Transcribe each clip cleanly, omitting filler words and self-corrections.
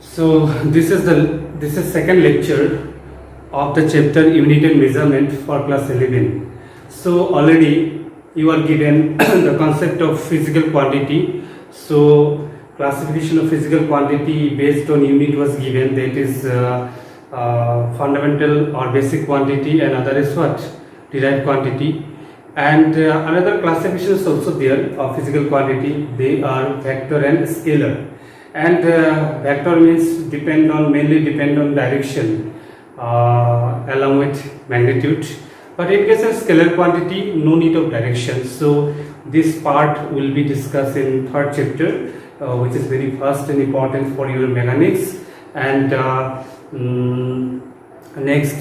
So this is second lecture of the chapter Unit and Measurement for class 11. So already you are given the concept of physical quantity. So classification of physical quantity based on unit was given, that is fundamental or basic quantity, and other is what? Derived quantity. And another classification is also there of physical quantity. They are vector and scalar. And vector means mainly depend on direction along with magnitude. But in case of scalar quantity, no need of direction. So this part will be discussed in third chapter, which is very first and important for your mechanics. And next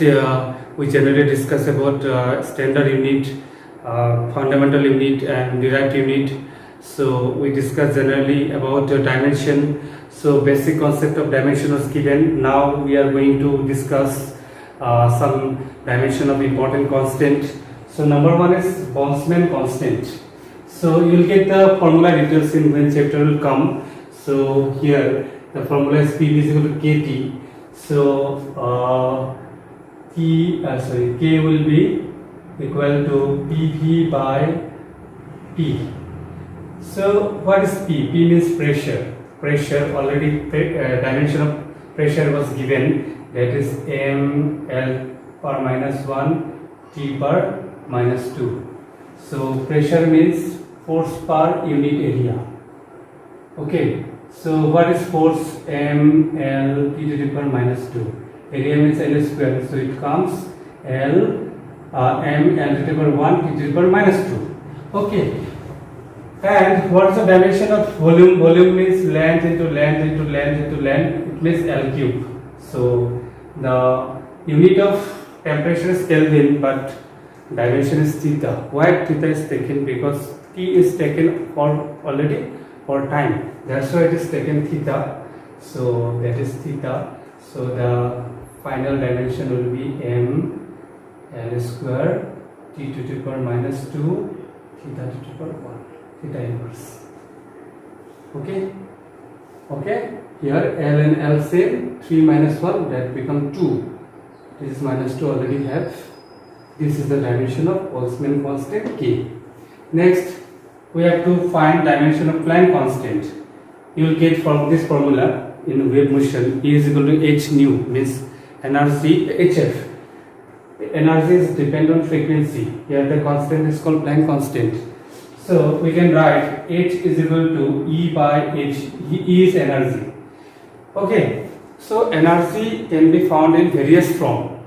we generally discuss about standard unit, fundamental unit and derived unit. So we discuss generally about dimension. So basic concept of dimension was given. Now we are going to discuss some dimension of important constant. So number one is Boltzmann constant. So you will get the formula details in when chapter will come. So here the formula is P is equal to KT. So K will be equal to PV by P. So what is P? P means pressure. Pressure, already dimension of pressure was given, that is mL per minus 1 T per minus 2. So pressure means force per unit area. Okay, so what is force? mL T to the power minus 2. Area means L square, so it comes L m L to the power 1 T to the power minus 2. Okay. And what is the dimension of volume? Volume means length into length into length into length. It means L cube. So the unit of temperature is Kelvin, but dimension is theta. Why theta is taken? Because T is taken for already for time. That's why it is taken theta. So that is theta. So the final dimension will be m L square T to the power minus 2 theta to the power 1. Theta inverse. Okay, here L and L same, 3 minus 1, that become 2. This is minus 2 already have. This is the dimension of Boltzmann constant K. Next we have to find dimension of Planck constant. You will get from this formula in wave motion, E is equal to h nu, means energy hf. Energy is dependent on frequency. Here the constant is called Planck constant. So we can write h is equal to E by h. E is energy. Okay, so energy can be found in various form: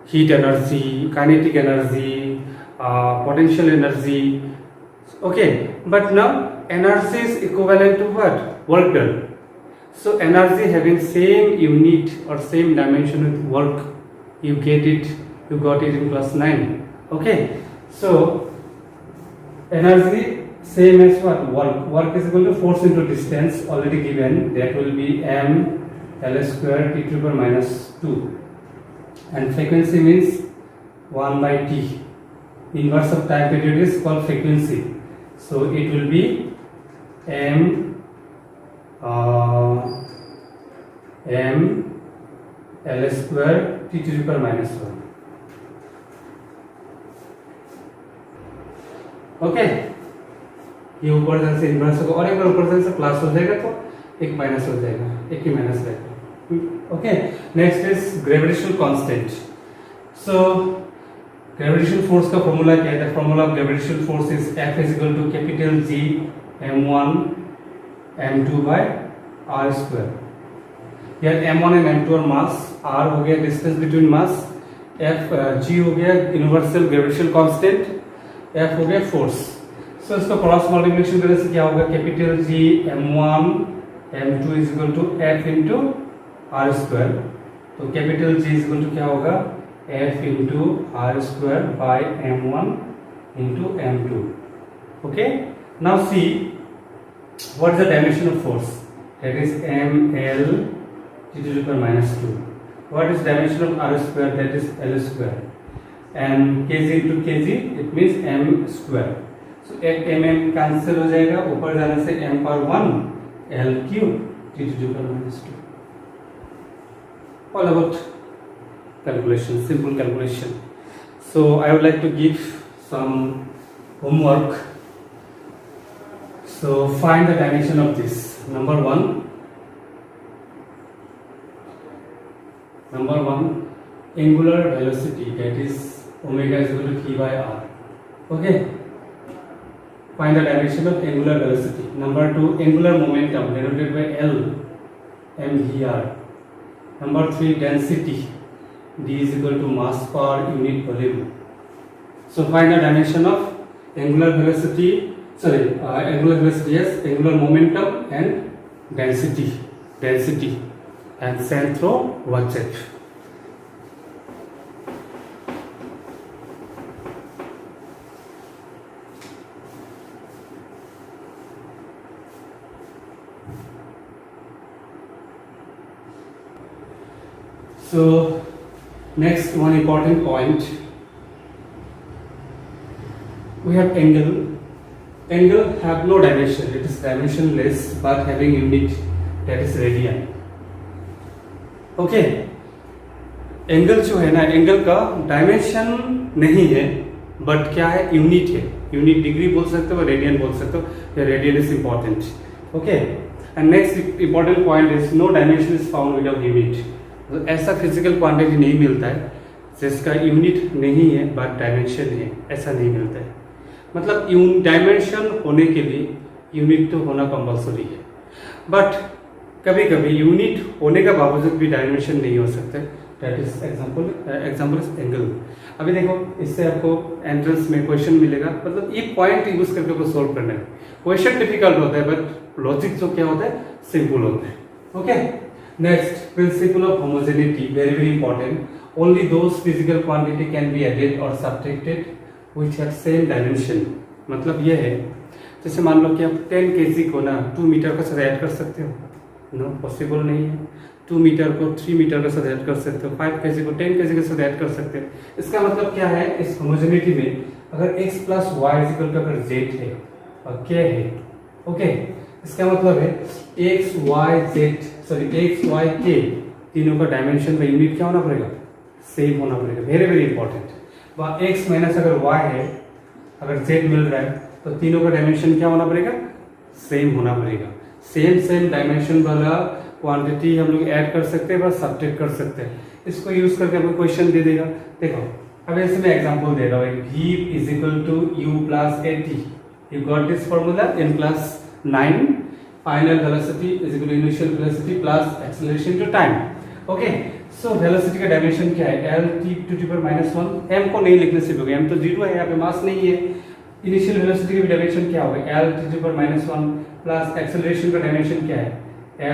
heat energy, kinetic energy, potential energy. Okay, but now energy is equivalent to what? Work done. So energy having same unit or same dimension with work, you got it in class 9. Okay, so energy same as what? Work is equal to force into distance, already given, that will be m L square T to the power minus 2, and frequency means 1 by T. Inverse of time period is called frequency, so it will be m L square T to the power minus 1. Okay, ये ऊपर जाने से inverse होगा, और एक बार ऊपर जाने से प्लस हो जाएगा तो एक माइनस हो जाएगा, एक ही माइनस रहेगा. Okay, next is gravitational constant. So gravitational force का फॉर्मूला क्या है? The formula of gravitational force is F is equal to capital G m1 m2 by r square. यार m1 और m2 और मास, r हो गया डिस्टेंस बिटवीन मास, G हो गया यूनिवर्सल ग्रेविटेशनल कांस्टेंट, F हो गया फोर्स. सो इसको क्रॉस मल्टीप्लिकेशन करने से क्या होगा? Capital G m1 m2 is equal to F into r square. तो capital G is equal to क्या होगा? F into r square by m1 into m2. Okay, now see what is the dimension of force? That is mL T to the power minus 2. What is dimension of r square? That is L square. And kg into kg, it means m square. So एक mm cancel हो जाएगा, ऊपर जाने से m पर 1 L cube t to the power minus 2. All about calculation, simple calculation. So I would like to give some homework. So find the dimension of this. Number one, angular velocity, that is omega is equal to p by r. Okay, find the dimension of angular velocity. Number two, angular momentum denoted by L mvr. Number three, density d is equal to mass per unit volume. So find the dimension of angular velocity, yes, angular momentum and density and send through WhatsApp. So next, one important point, we have angle. Angle have no dimension, it is dimensionless but having unit, that is radian. Okay, angle जो है ना, angle का dimension नहीं है but क्या है, unit है. Unit degree बोल सकते हो, रेडियन बोल सकते हो. Radian is important. Okay, and next important point is no dimension is found without unit. ऐसा फिजिकल क्वांटिटी नहीं मिलता है जिसका यूनिट नहीं है बट डायमेंशन है, ऐसा नहीं मिलता है. मतलब डायमेंशन होने के लिए यूनिट तो होना कंपल्सरी है, बट कभी कभी यूनिट होने के बावजूद भी डायमेंशन नहीं हो सकते. That is example is angle. अभी देखो, इससे आपको एंट्रेंस में क्वेश्चन मिलेगा, मतलब ये पॉइंट यूज करके आपको सोल्व करना है. क्वेश्चन डिफिकल्ट होता है बट लॉजिक जो क्या होता है, सिंपल होता है. Okay, next, principle of homogeneity, very very important. Only those physical quantity can be added और subtracted which have same dimension. मतलब ये है, जैसे मान लो कि आप 10 kg को ना 2 मीटर के साथ ऐड कर सकते हो. नो, पॉसिबल नहीं है. 2 मीटर को 3 मीटर के साथ ऐड कर सकते हो. 5 kg को 10 kg के साथ ऐड कर सकते हो. इसका मतलब क्या है, इस होमोजेनिटी में अगर x plus y equal to अगर z है और k है, ओके, इसका मतलब है x y k तीनों का डायमेंशन का यूनिट क्या होना पड़ेगा, सेम होना पड़ेगा. Very very important. वहाँ x माइनस अगर y है, अगर z मिल रहा है, तो तीनों का डायमेंशन क्या होना पड़ेगा, सेम होना पड़ेगा. सेम डायमेंशन वाला क्वांटिटी हम लोग ऐड कर सकते हैं, बस सब्ट्रैक्ट कर सकते हैं. इसको यूज करके आपको क्वेश्चन दे देगा. देखो, अब ऐसे मैं एग्जांपल दे रहा हूँ. v is equal to u plus 80. You got this formula n plus 9. Final velocity is equal to initial velocity plus acceleration to time. Okay, so velocity का डायमेंशन क्या है, l t to the power minus 1. m को नहीं लिखने से होगा, m तो 0 है, यहाँ पे मास नहीं है. इनिशियल वेलोसिटी का भी डायमेंशन क्या होगा, l t to the power minus 1 plus acceleration का डायमेंशन क्या है,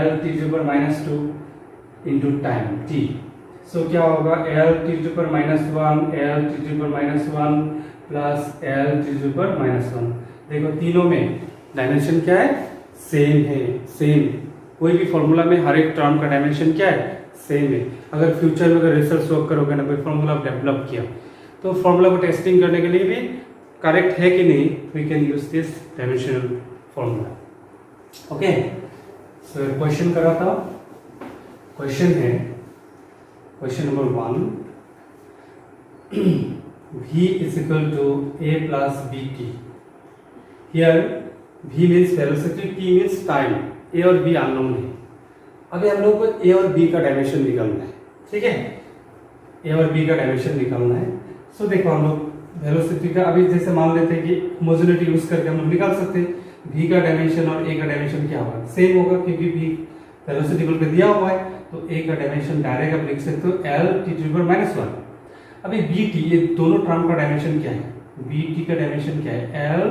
l t to the power minus 2 into time t. So क्या होगा, l t to the power minus 1 l t to the power minus 1 plus l t to the power minus 1. देखो, तीनों में dimension क्या है, same है. Same, कोई भी फॉर्मूला में हर एक टर्म का डायमेंशन क्या है, सेम है. अगर फ्यूचर में अगर रिसर्च वर्क करोगे ना, कोई फॉर्मूला डेवलप किया, तो फॉर्मूला को टेस्टिंग करने के लिए भी करेक्ट है कि नहीं, we can use this dimensional formula. Okay, so question कराता हूं. क्वेश्चन है, question number 1, v is equal to a plus bt. Here v means velocity, t means time. a और b अननोन है. अभी हम लोग को a और b का डायमेंशन निकालना है. ठीक है, a और b का डायमेंशन निकालना है. सो देखो, हम लोग वेलोसिटी का अभी जैसे मान लेते हैं कि होमोजेनिटी यूज करके हम लोग निकाल सकते हैं. v का डायमेंशन और a का डायमेंशन क्या होगा, सेम होगा, क्योंकि v वेलोसिटी बोल के दिया हुआ है. तो a का डायमेंशन डायरेक्ट आप लिख सकते हो l t to the power minus 1. अभी bt, ये दोनों टर्म का डायमेंशन क्या है, bt का डायमेंशन क्या है, l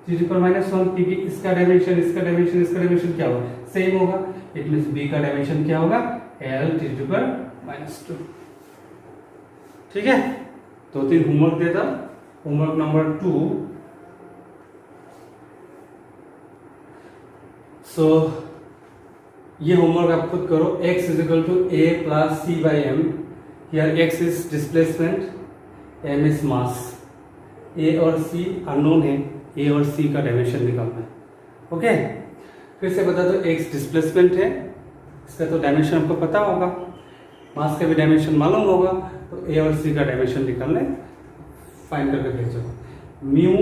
t to the power minus 1, क्योंकि इसका डायमेंशन क्या होगा, सेम होगा. इट मींस b का डायमेंशन क्या होगा, l t to the power minus 2. ठीक है, 2-3 होमवर्क देता. होमवर्क नंबर 2, सो ये होमवर्क आप खुद करो. x is equal to a plus c by M. Here x is displacement, m is mass. a और c अननोन है, a और c का डायमेंशन निकालना है. ओके, फिर से बता दो, x डिस्प्लेसमेंट है, इसका तो डायमेंशन आपको पता होगा, मास का भी डायमेंशन मालूम होगा, तो ए और सी का डायमेंशन निकालने फाइंड करके भेजो। Mu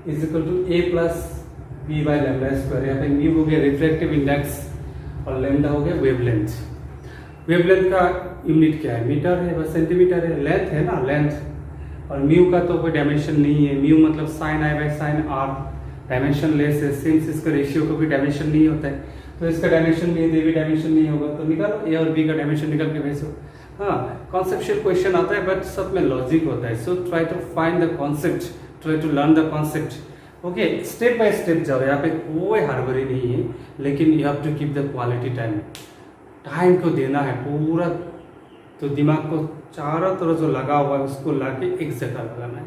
is equal to A plus B by lambda square. यहाँ पे म्यू हो गया रिफ्रैक्टिव इंडेक्स और लैम्डा हो गया वेवलेंथ। वेवलेंथ का यूनिट क्या है, मीटर है, बस सेंटीमीटर है, लेंथ है ना, लेंथ। और म्यू का तो कोई डायमेंशन नहीं है, म्यू मतलब sine I by sine R, dimensionless है, सिंस इसका रेशियो का कोई डायमेंशन नहीं होता है, तो इसका डायमेंशन नहीं है, ये भी डायमेंशन नहीं होगा, तो निकालो ए और बी का डायमेंशन निकाल के भेजो। हाँ, कॉन्सेप्चुअल क्वेश्चन आता है बट सब में लॉजिक होता है, so try to find the concept, try to learn the concept. Okay, step by step जाओ, यहाँ पे कोई हड़बड़ी नहीं है, लेकिन you have to keep the quality time, time को देना है पूरा, तो दिमाग को चारों तरफ जो लगा हुआ है उसको ला के एक जगह लगाना है,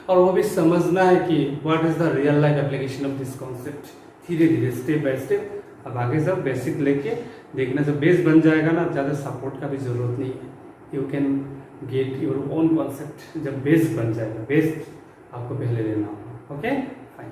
और वो भी समझना है कि what is the real life application of this concept. धीरे धीरे स्टेप बाय स्टेप अब आगे सब बेसिक लेके देखना, जब बेस बन जाएगा ना, ज़्यादा सपोर्ट का भी जरूरत नहीं है, you can get your own concept. जब बेस बन जाएगा, बेस आपको पहले लेना होगा। Okay, fine.